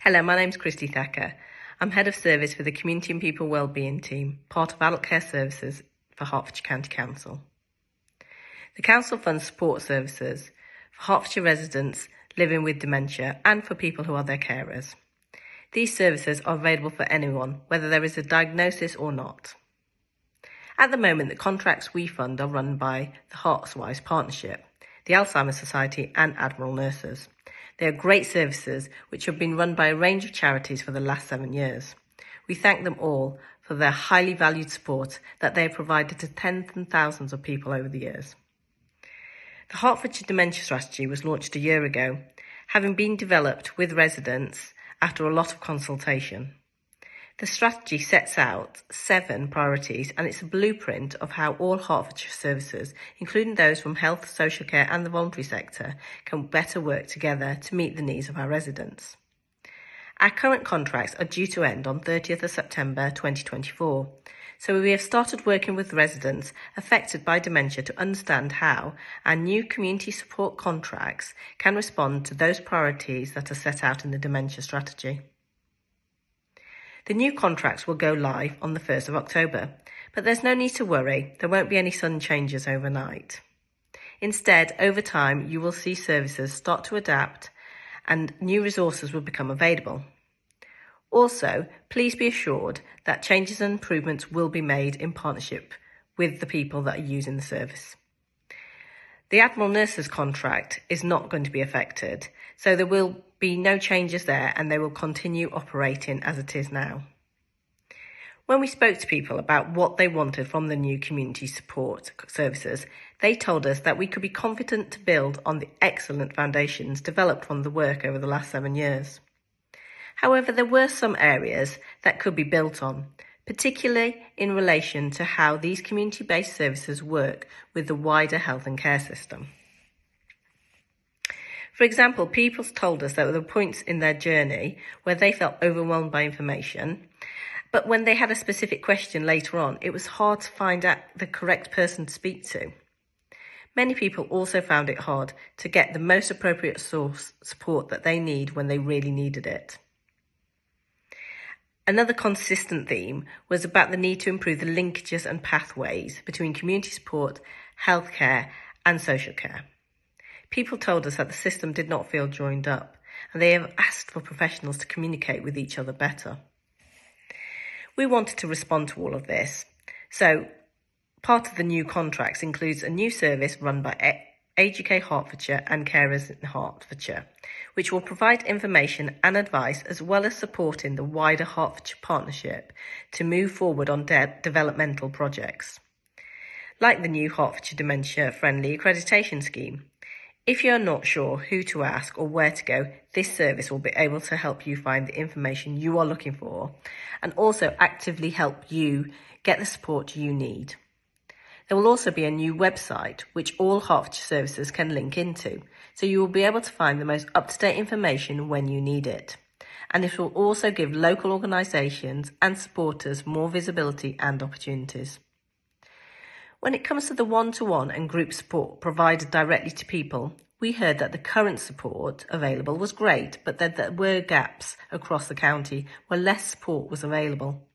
Hello, my name's Christy Thacker. I'm Head of Service for the Community and People Wellbeing Team, part of Adult Care Services for Hertfordshire County Council. The Council funds support services for Hertfordshire residents living with dementia and for people who are their carers. These services are available for anyone, whether there is a diagnosis or not. At the moment, the contracts we fund are run by the Hearts Partnership, the Alzheimer's Society and Admiral Nurses. They are great services which have been run by a range of charities for the last 7 years. We thank them all for their highly valued support that they have provided to tens and thousands of people over the years. The Hertfordshire Dementia Strategy was launched a year ago, having been developed with residents after a lot of consultation. The strategy sets out 7 priorities and it's a blueprint of how all Hertfordshire services, including those from health, social care and the voluntary sector, can better work together to meet the needs of our residents. Our current contracts are due to end on 30th of September 2024, so we have started working with residents affected by dementia to understand how our new community support contracts can respond to those priorities that are set out in the dementia strategy. The new contracts will go live on the 1st of October, but there's no need to worry, there won't be any sudden changes overnight. Instead, over time, you will see services start to adapt and new resources will become available. Also, please be assured that changes and improvements will be made in partnership with the people that are using the service. The Admiral Nurses contract is not going to be affected, so there will be no changes there and they will continue operating as it is now. When we spoke to people about what they wanted from the new community support services, they told us that we could be confident to build on the excellent foundations developed from the work over the last 7 years. However, there were some areas that could be built on, particularly in relation to how these community-based services work with the wider health and care system. For example, people told us that there were points in their journey where they felt overwhelmed by information, but when they had a specific question later on, it was hard to find out the correct person to speak to. Many people also found it hard to get the most appropriate source support that they need when they really needed it. Another consistent theme was about the need to improve the linkages and pathways between community support, healthcare and social care. People told us that the system did not feel joined up and they have asked for professionals to communicate with each other better. We wanted to respond to all of this, so part of the new contracts includes a new service run by Age UK Hertfordshire and Carers in Hertfordshire, which will provide information and advice as well as supporting the wider Hertfordshire partnership to move forward on developmental projects. Like the new Hertfordshire Dementia Friendly Accreditation Scheme. If you're not sure who to ask or where to go, this service will be able to help you find the information you are looking for and also actively help you get the support you need. There will also be a new website which all Hertfordshire services can link into, so you will be able to find the most up-to-date information when you need it. And it will also give local organisations and supporters more visibility and opportunities. When it comes to the one-to-one and group support provided directly to people, we heard that the current support available was great, but that there were gaps across the county where less support was available.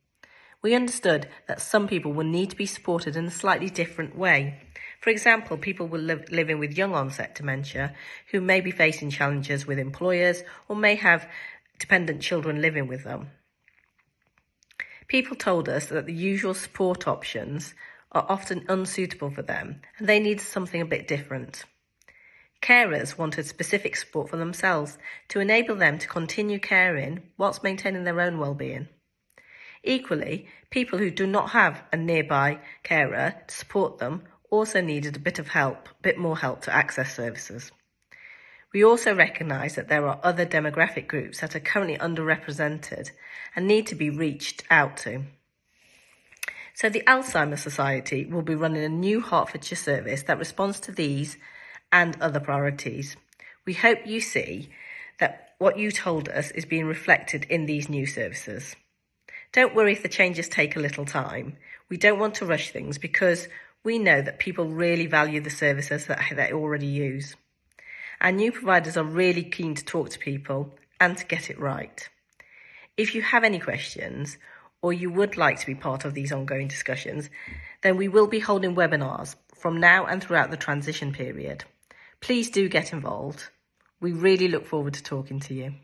We understood that some people will need to be supported in a slightly different way. For example, people living with young onset dementia who may be facing challenges with employers or may have dependent children living with them. People told us that the usual support options are often unsuitable for them and they need something a bit different. Carers wanted specific support for themselves to enable them to continue caring whilst maintaining their own well-being. Equally, people who do not have a nearby carer to support them also needed a bit more help to access services. We also recognise that there are other demographic groups that are currently underrepresented and need to be reached out to. So the Alzheimer's Society will be running a new Hertfordshire service that responds to these and other priorities. We hope you see that what you told us is being reflected in these new services. Don't worry if the changes take a little time. We don't want to rush things because we know that people really value the services that they already use. Our new providers are really keen to talk to people and to get it right. If you have any questions or you would like to be part of these ongoing discussions, then we will be holding webinars from now and throughout the transition period. Please do get involved. We really look forward to talking to you.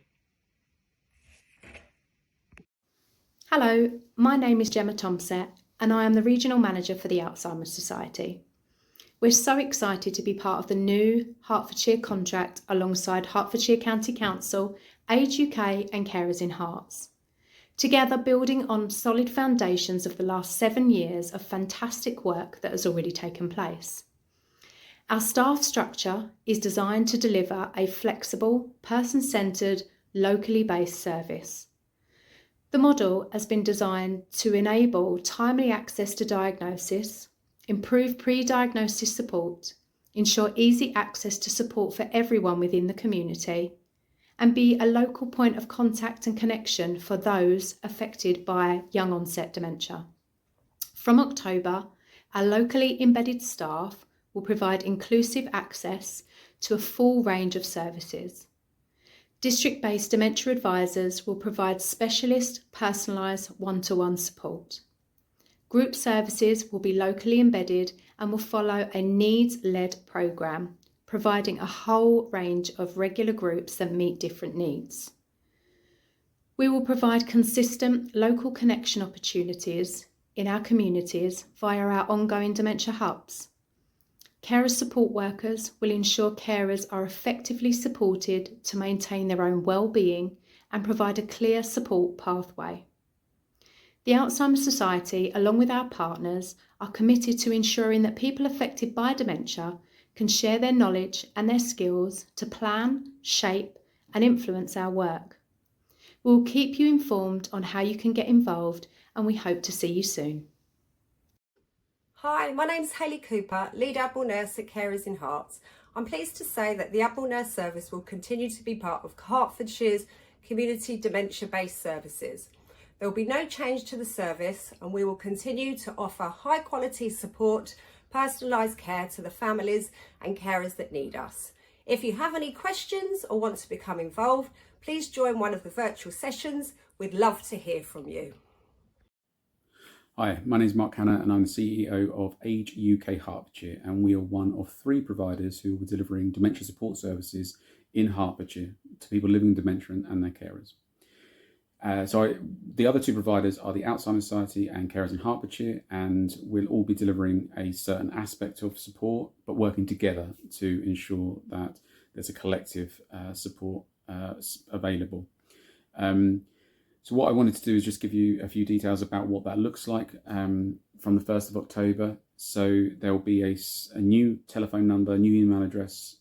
Hello, my name is Gemma Tomset and I am the Regional Manager for the Alzheimer's Society. We're so excited to be part of the new Hertfordshire contract alongside Hertfordshire County Council, Age UK and Carers in Hearts. Together building on solid foundations of the last 7 years of fantastic work that has already taken place. Our staff structure is designed to deliver a flexible, person-centred, locally based service. The model has been designed to enable timely access to diagnosis, improve pre-diagnosis support, ensure easy access to support for everyone within the community, and be a local point of contact and connection for those affected by young onset dementia. From October, our locally embedded staff will provide inclusive access to a full range of services. District-based dementia advisors will provide specialist, personalised one-to-one support. Group services will be locally embedded and will follow a needs-led programme, providing a whole range of regular groups that meet different needs. We will provide consistent local connection opportunities in our communities via our ongoing dementia hubs. Carer support workers will ensure carers are effectively supported to maintain their own well-being and provide a clear support pathway. The Alzheimer's Society, along with our partners, are committed to ensuring that people affected by dementia can share their knowledge and their skills to plan, shape and influence our work. We will keep you informed on how you can get involved and we hope to see you soon. Hi, my name's Hayley Cooper, Lead Admiral Nurse at Carers in Hearts. I'm pleased to say that the Admiral Nurse service will continue to be part of Hertfordshire's community dementia-based services. There will be no change to the service and we will continue to offer high quality support, personalised care to the families and carers that need us. If you have any questions or want to become involved, please join one of the virtual sessions. We'd love to hear from you. Hi, my name is Mark Hanna and I'm the CEO of Age UK Hertfordshire, and we are one of 3 providers who will be delivering dementia support services in Hertfordshire to people living with dementia and their carers. The other 2 providers are the Alzheimer's Society and Carers in Hertfordshire, and we'll all be delivering a certain aspect of support, but working together to ensure that there's a collective support available. So what I wanted to do is just give you a few details about what that looks like from the 1st of October. So there will be a new telephone number, new email address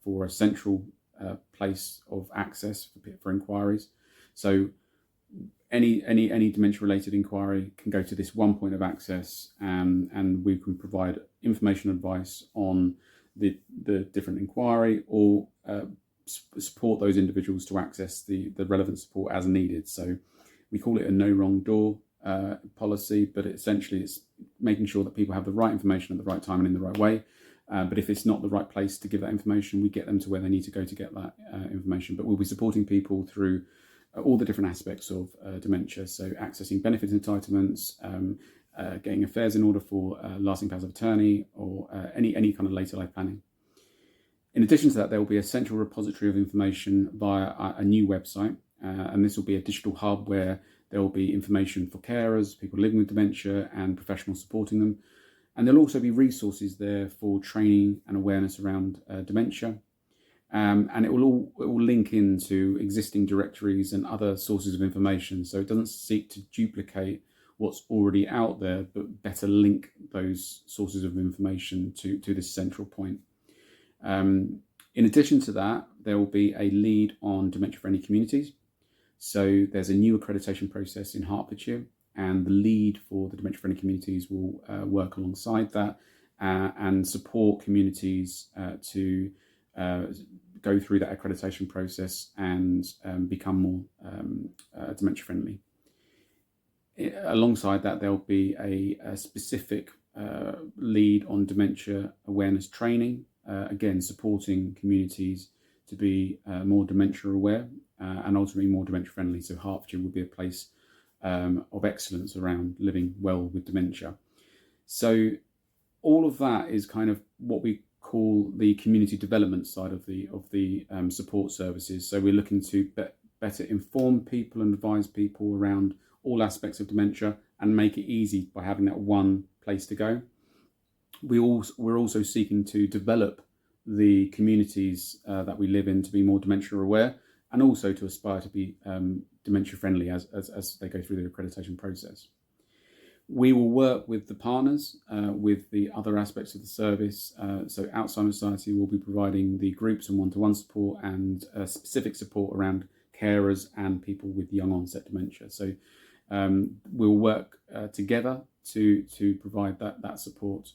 for a central place of access for inquiries. So any dementia-related inquiry can go to this one point of access, and we can provide information and advice on the different inquiry or support those individuals to access the relevant support as needed. So we call it a no wrong door policy, but essentially it's making sure that people have the right information at the right time and in the right way. But if it's not the right place to give that information, we get them to where they need to go to get that information. But we'll be supporting people through all the different aspects of dementia, so accessing benefit entitlements, getting affairs in order for lasting powers of attorney, or any kind of later life planning. In addition to that, there will be a central repository of information via a new website, and this will be a digital hub where there will be information for carers, people living with dementia and professionals supporting them. And there'll also be resources there for training and awareness around dementia. And it will link into existing directories and other sources of information. So it doesn't seek to duplicate what's already out there, but better link those sources of information to this central point. In addition to that, there will be a lead on dementia-friendly communities. So there's a new accreditation process in Hertfordshire, and the lead for the dementia-friendly communities will work alongside that and support communities to go through that accreditation process and become more dementia-friendly. Alongside that, there'll be a specific lead on dementia awareness training, again supporting communities to be more dementia aware and ultimately more dementia friendly. So Hertfordshire will be a place of excellence around living well with dementia. So all of that is kind of what we call the community development side of the support services. So we're looking to better inform people and advise people around all aspects of dementia and make it easy by having that one place to go. We're also seeking to develop the communities that we live in to be more dementia aware, and also to aspire to be dementia friendly as they go through the accreditation process. We will work with the partners, with the other aspects of the service. So Alzheimer's Society will be providing the groups and one-to-one support and specific support around carers and people with young onset dementia. So we'll work together to provide that support.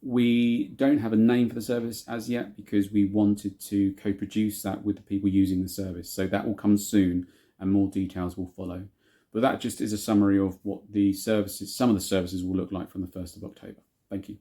We don't have a name for the service as yet because we wanted to co-produce that with the people using the service. So that will come soon and more details will follow. But that just is a summary of what the services, some of the services will look like from the 1st of October. Thank you.